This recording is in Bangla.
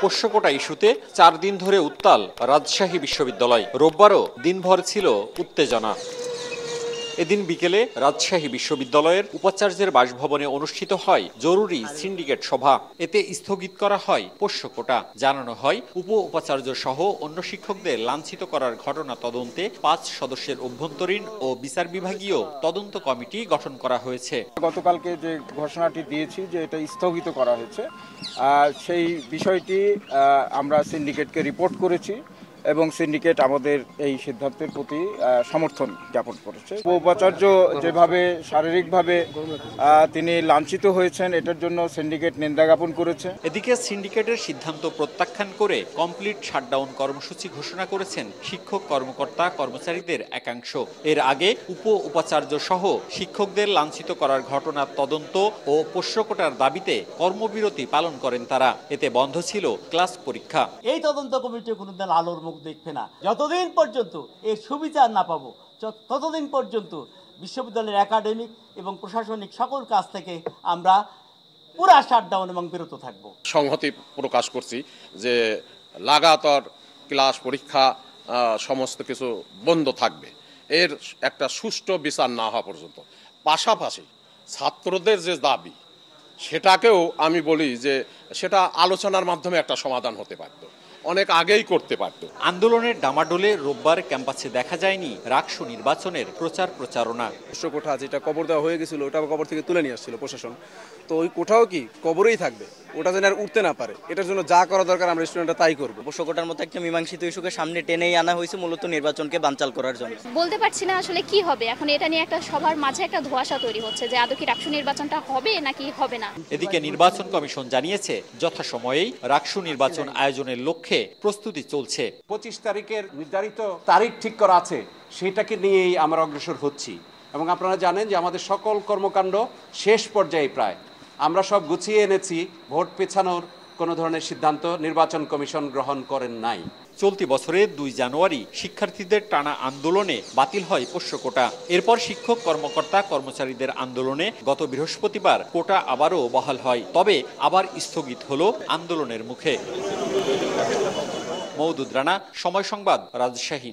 পোষ্য কোটা ইস্যুতে 4 দিন ধরে উত্তাল রাজশাহী বিশ্ববিদ্যালয়। রোববারও দিনভর ছিল উত্তেজনা। এদিন বিকেলে রাজশাহী বিশ্ববিদ্যালয়ের উপাচার্যের বাসভবনে অনুষ্ঠিত হয় জরুরি সিন্ডিকেট সভা। এতে স্থগিত করা হয় পোষ্য কোটা। জানানো হয় উপ উপাচার্য সহ অন্য শিক্ষকদের লাঞ্ছিত করার ঘটনা তদন্তে 5 সদস্যের অভ্যন্তরীণ ও বিচার বিভাগীয় তদন্ত কমিটি গঠন করা হয়েছে। গতকালকে যে ঘোষণাটি দিয়েছি যে এটা স্থগিত করা হয়েছে, সেই বিষয়টি আমরা সিন্ডিকেটকে রিপোর্ট করেছি এবং সিন্ডিকেট আমাদের এই সিদ্ধান্তের প্রতি সমর্থন জ্ঞাপন করেছে। উপাচার্য যেভাবে শারীরিকভাবে তিনি লাঞ্ছিত হয়েছেন, এটার জন্য সিন্ডিকেট নিন্দা জ্ঞাপন করেছে। এদিকে সিন্ডিকেটের সিদ্ধান্ত প্রত্যাখ্যান করে কমপ্লিট শাটডাউন কর্মসূচি ঘোষণা করেছেন শিক্ষক কর্মকর্তা কর্মচারীদের একাংশ। এর আগে উপ উপাচার্য সহ শিক্ষকদের লাঞ্ছিত করার ঘটনার তদন্ত ও পোষ্য কোটার দাবিতে কর্মবিরতি পালন করেন তারা। এতে বন্ধ ছিল ক্লাস পরীক্ষা। এই তদন্ত কমিটি কোনোদিন আলোর মুখ দেখবে না যতদিন পর্যন্ত এর সুবিচার না পাবো, ততদিন পর্যন্ত বিশ্ববিদ্যালয়ের একাডেমিক এবং প্রশাসনিক সকল কাজ থেকে আমরা পুরা শাটডাউন এবং বিরত থাকব। সংহতি প্রকাশ করছি যে লাগাতার ক্লাস পরীক্ষা সমস্ত কিছু বন্ধ থাকবে, এর একটা সুষ্ঠু বিচার না হওয়া পর্যন্ত। পাশাপাশি ছাত্রদের যে দাবি, সেটাকেও আমি বলি যে সেটা আলোচনার মাধ্যমে একটা সমাধান হতে পারত, অনেক আগেই করতে পারত। আন্দোলনের ডামাডোলে রোববার ক্যাম্পাসে দেখা যায়নি রাকসু নির্বাচনের প্রচারণা। পোষ্য কোঠা যেটা কবর দেওয়া হয়ে গেছিল, ওটা কবর থেকে তুলে নিয়ে আসছিল প্রশাসন, তো ওই কোঠাও কি কবরেই থাকবে, ওটা যেন আর উঠতে না পারে। এটার জন্য যা করা দরকার আমরা স্টুডেন্টরা তাই করবো। পোষ্য কোটার মতো একটা মীমাংসিত ইস্যুকে সামনে টেনেই আনা হয়েছে মূলত নির্বাচনকে বানচাল করার জন্য। বলতে পারছি না আসলে কি হবে। এখন এটা নিয়ে একটা সবার মাঝে একটা ধোঁয়াশা তৈরি হচ্ছে যে আদৌ কি রাকসু নির্বাচনটা হবে নাকি হবে না। এদিকে নির্বাচন কমিশন জানিয়েছে যথাসময়েই রাকসু নির্বাচন আয়োজনের লক্ষ্যে প্রস্তুতি চলছে। 25 তারিখের নির্ধারিত তারিখ ঠিক করা আছে, সেটাকে নিয়েই আমরা অগ্রসর হচ্ছি। এবং আপনারা জানেন যে আমাদের সকল কর্মকাণ্ড শেষ পর্যায়ে প্রায় আমরা সব গুছিয়ে এনেছি। ভোট পেছানোর কোনো ধরনের সিদ্ধান্ত নির্বাচন কমিশন গ্রহণ করেন নাই। চলতি বছরের 2 জানুয়ারি শিক্ষার্থীদের টানা আন্দোলনে বাতিল হয় পোষ্য কোটা। এরপর শিক্ষক কর্মকর্তা কর্মচারীদের আন্দোলনে গত বৃহস্পতিবার কোটা আবারও বহাল হয়, তবে আবার স্থগিত হলো আন্দোলনের মুখে। মওদুদ রানা, সময় সংবাদ, রাজশাহী।